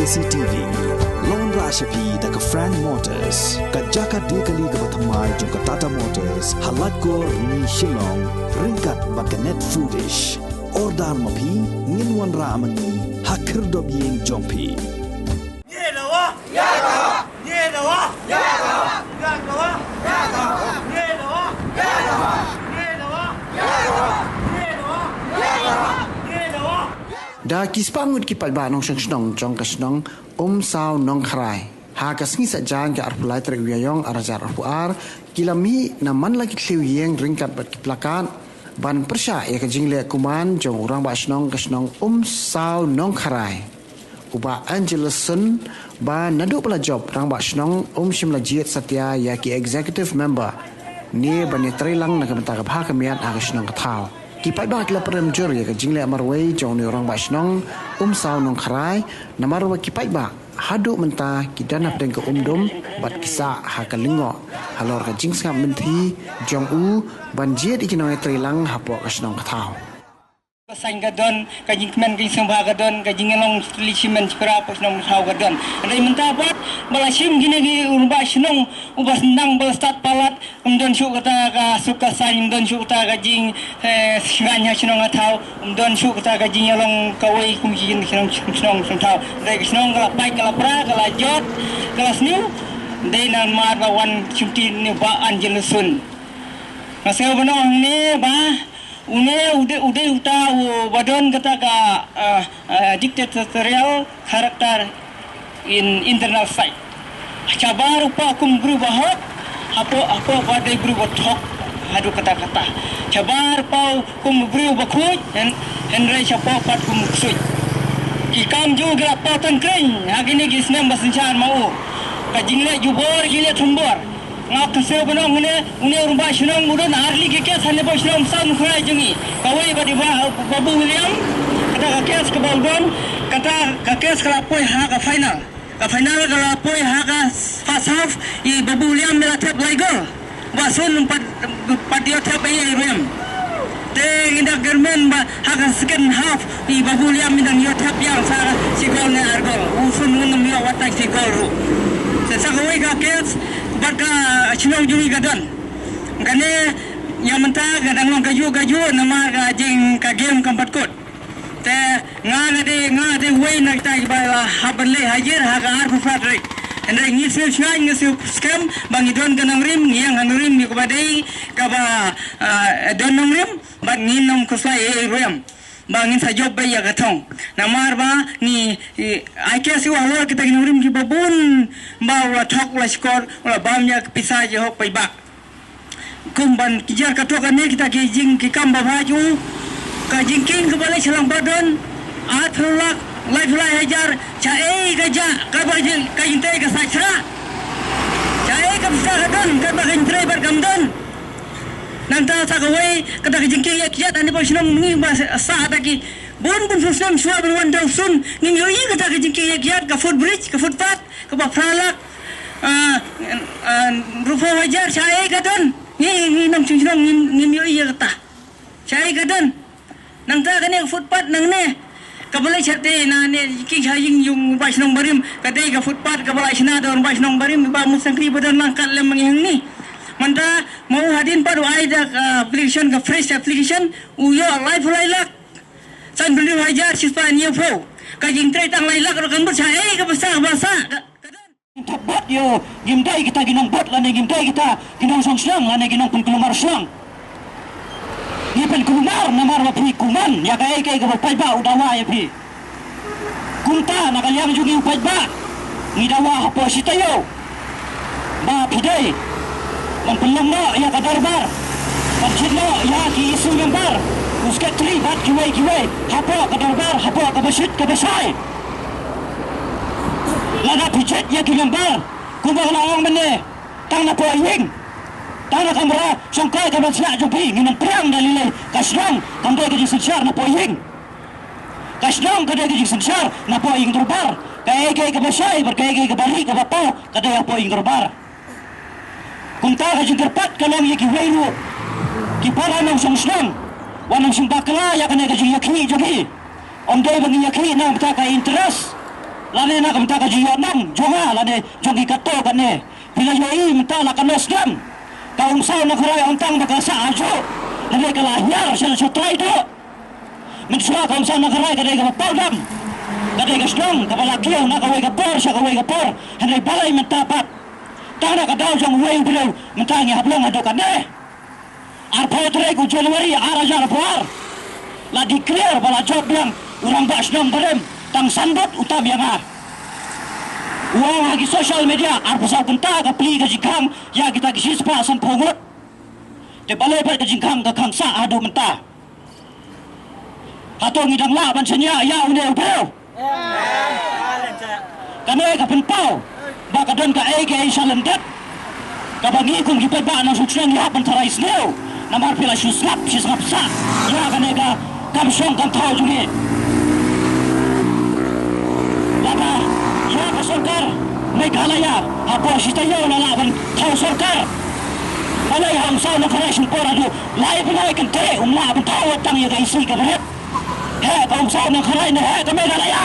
KCTV Lon Rashapi daga Frank Motors kajaka dekali ga bathamai jong Tata Motors halat ko ni Shillong ringkat baganet foodish ordal mapi nginwan ramani hakir dobyeng jongpi Da kispangut ki palba nong snong jong kasnong sao nong khrai ha kasngi sa jang ka arpulai tre uyayong arajar arpuar kilami na man lagi kliuyeng ringkat bat kiplakan ban persya ya ka jingle kuman jong urang ba snong kasnong sao nong khrai uba Angelson ba nadu pala job rang ba snong shimla jiet satya ya ki executive member ni banetri lang na kamta ka bha kamiat ha kasnong kathau kipai ba kila perem jur ya ka jingle amarwei jong ni orang ba snong sao nong khrai namarwa kipai ba hadu menta kidanap deng ke umdum bat kisa ha kalingo halor ka jingsngam menti jong ban jiet ikinoi trilang hapo kasnong kathau Saing gadon kajing kemen kajing sembah gadon kajing ngelong lisimen sepera pos nong thau gadon andai mentapat balasim gini gi urba snong ubas nang balstat palat umdon syuk kata ka suka saing umdon syuk kata kajing singanya snong thau umdon syuk kata kajing ngelong kawai kumjin snong thau andai snong kala pai kala pra kala jot kala sniu dei nan mar ba wan chumti ni ba Angelson masih benong ni ba udah uta wadon kata ka dictatorial karakter in internal side. Cabar upa kum berubah apa pada berubah tok hadu kata-kata. Cabar pau kum berubah kuj Henry siapa pat kum kusui. Ikam juga patan kering. Hagini gisnem basencar mau. Kajingle jubor gile thumbor. ngak kasih benong une rumah senang muda narli kekes hanya bos senang sam khrai jungi kawai badi babu William kata kekes ke Baldon kata kekes kelapoi ha ka final kelapoi ha ka first half I babu William mela tap laigo basun pat dia tap ai rem te indak germen ba ha ka second half I babu William indang yo tap yang sa sigol ne argol usun ngun mi watai sigol ru sesakawai kekes baka chinong jungi gadon gane yang mentah gadang long kaju nama gajing ka game kampat kot te ngade way nak tai ba habanle hajir ha ka ar fufat endre ngisil ngisil scam bang idon ganang rim yang hanurim mi kubadai ka ba don nong rim bang nginom kusai rim bangin sa job ba ya gatong namar ba ni IKS wa kita ginurim ki babun ba wa thok la skor wala bamnya pisa je hok pai ba kumban kijar ka to kan kita ki jing ki kam ba baju ka jing king ke balai selang badon athlak lai hajar cha gaja ka ba jing ka inte ka sachra cha ka pisa gadon ka ba entre bar gamdon nanta sakawai kata kejengking ya kiat ane bos nong ni bahasa asa taki bon susam suar berwan dausun ni yoi kata kejengking ya kiat ka foot bridge ka footpath ka ba pralak rufo wajar cai kadon ni nong sunong ni yoi ya kata cai kadon nanta kane footpath nang ne ka balai chate na ne ki jing yung bos nong barim kate ka footpath ka balai sna don bos nong barim ba musangkri badan langkat lemang yang ni manta mau hadin padu aida application ka fresh application uyo live lailak san beli hajar sispa new pro ka jingtrai tang lailak kan bercaya ka besar bahasa tabat yo gimdai kita ginong bot lane gimdai kita ginong songslang lane ginong penkelumar slang ni penkelumar namar wapi kuman ya kai ka pai ba udawa ya pi kunta nakaliam jugi upai ba ni dawa hapo sitayo ba pidai Mempelum no ya kadarbar Percit no ya ki isu gambar Uskat tri bat kiwai Hapo kadarbar hapo kabasit kabasay Lada picit ya ki gambar Kubah na orang mene Tang na po aying Tang na kamera Sangkay kabansla jupi Nginang perang dalilay Kasdang Kamday kajing sensar na po aying Kasdang kaday kajing sensar na po aying darbar Kaya kabasay Berkaya kabari kabapo Kaday po aying darbar kung taga jingkerpat kalang yaki wayro ki para nang songslang wanang simbakla ya kana gajing yakni jogi om day bang yakni nang taka interest lane na kamta ka jiyo nang jonga lane jongi kato kane bila yoi minta la kanos dam kaum sao na karai ontang bakasa ajo lane kalahir sila sutrai do minsua kaum sao na karai kadai ka paldam kadai ka snong kapala kiyo na kawai ka por siya kawai ka por henry balay minta pat tana ka daw jong way bilo minta ngi hablong ado kane arpo trai ku Januari arajar puar la declare bala job yang urang basnom barem tang sanbot utam yang uang lagi social media arpasal kenta ka pli ka jingkang ya kita kisispa san pongot te balai pa ka jingkang ka kangsa adu menta hatong idang laban senya ya une ubeo kane ka penpau baka don ka aka salendet ka bangi kung gipaba ng suksyon ya pantaray sneo namar pila sisngap sa ya kane ka kamsong kang tao jungi laba ya ka sorkar Meghalaya apo sitayo na laban tao sorkar alay hang sao na karesin porado lai pinay kante umlaban tao tang yaga isi ka baret he kaum sao na karay na he ka Meghalaya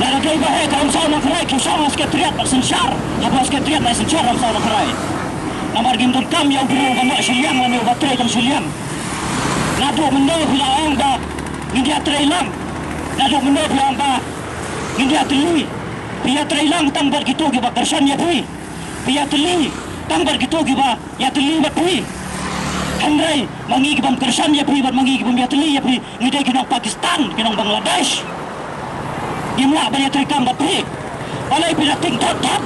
nalagay ba he kaum sao na karay kisang asketriat magsensyar apo asketriat na sensyar ang sao na karay namargim doon kam yaw biro ba mo silyang na batray kang silyang nado mendo bilaang ba hindi atray lang nado mendo bilaang ba hindi atli piya atray lang tangbar gitu giba kersan ya pui piya atli tangbar gitu giba ya atli ba pui Henry mangi gibam kersan ya pui bat mangi gibam ya atli ya pui ngidai kinang Pakistan kinang Bangladesh imla ba ya trikam ba pui balay pinating tot-tot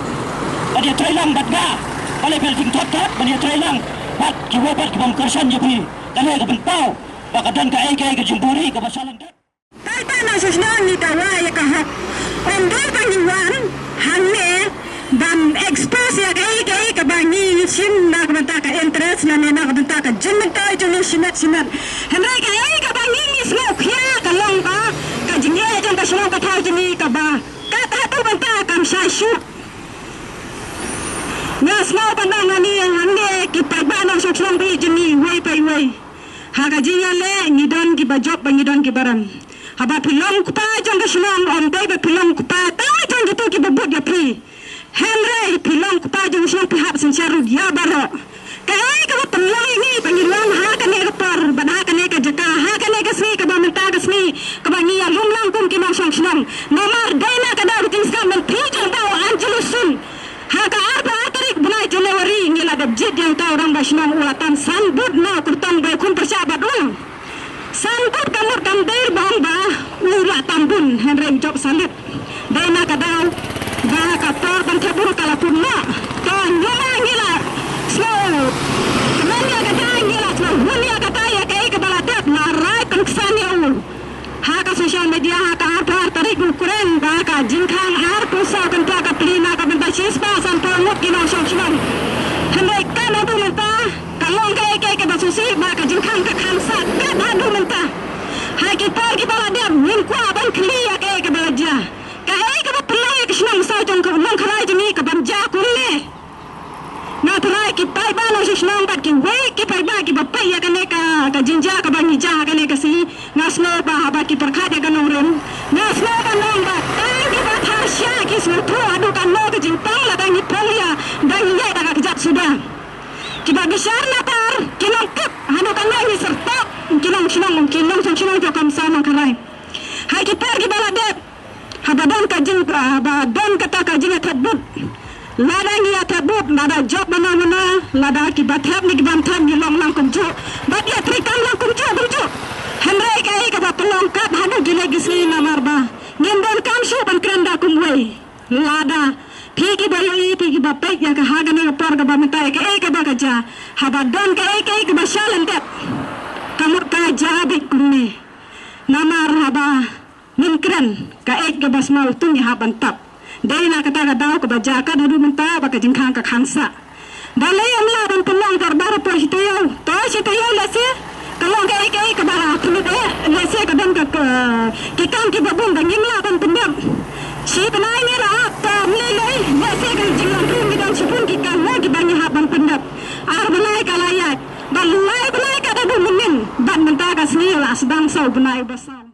ba ya atray lang bat ga balay pinating tot-tot ba ya atray lang bat giwabat gibam kersan ya pui kanay ka bentao baka dan ka ay ka jimburi ka basalang dat Taipa na susnan ni tawaya ka hak. Ondol pangiwan hangne bam expose ya kai ka bangi sin na ka ka interest na na ka ka jimta ito ni sinat henry ka bangi ni smoke ya ka long ba ka jingya jang ka sino ka thaw jini ka ba ka ta tu banta kam sai shu na snow pandang ni hangne ki pagba na susnan bi jini wai pai wai ha ka jingya le ngidon ki ba job ngidon ki baram haba pilong kupa jang ka shinong om dai ba pilong kupa tawi jang gitu ki bubut ya pri Henry pilong kupa jang shinong pihak sensyar ya baro kai ka ba pilong ini pangilong ha ka ne ka par bada ka ne ka jaka ha ka ne ka sni ka ba menta ka sni ka ba ngi alum lang kum ki mang song shinong nomar dai na ka da bitin skam men pi jang tao anjulusun ha ka arba tarik bunai Januari ngila da jid yang tao rang ba shinong ulatan sanbud na kurtong ba kun persahabat ulang Sangkut kamur kamdir bamba ula tambun Henry job salit dana kadau ba kapor ban tabur kala punna to nyoma ngila slow manya kata ngila slow manya kata ya kai ke baladat na rai kangsan ya ul ha ka social media ha ka apa tarik ukuran ba ka jingkang har pusa kan pa ka plina ka benda sispa sampai mut kino shong Henry kan adu menta kalong kai ke basusi ba ka jingkang ka khamsa ka adu menta hai kita baladat min kwa ban kliya kai ke balaja kai ke pelai ke snam sa jong ka long khalai jini ka banja kunne na trai ki pai ba no snam bat ki wei ki pai ba ki bapai ya kane ka jinja ka bangi ja kane ka si nasno ba ba ki perkha de ka nongren nasno ba nong ba kai ki ba tha sha ki su tho adu kan no ka jingtang la dangi polia dangi ya da ka jat sudah kita besar lapar kinong kep hanu kan ni serta kinong sinong to kam sa nang karai hai ki per ki baladet habadon ka jing habadon kata ka jing tabut lada ni tabut lada job mana lada ki bathap ni bantam ni long lang kumju bat ya trikam lang kumju Henry kai ka batulong kat hanu gile gisli namar ba ngendon kam su ban krenda kumwei lada Piki bayi piki bapak yang kehagan yang por ke bamintai ke ka bakaja habadon ke ke basalan tep kamut ka jabik kunne namar haba minkran ka ke basmal tung ya haban tap dai na kata ka daw ko bajaka dadu menta baka jingkang ka khansa balai amla ban pelong karbar por hitayo to hitayo lase kalong ke bara tulut lase ka dan ka kam ki babun danging la ban pendam si penai ni lah ta melelai lase ka jinglang rum dan sipun ki kan lagi banyak haban pendap ar balai kalayat balai ka dadu menin ban menta ka sni la sedang sau benai basal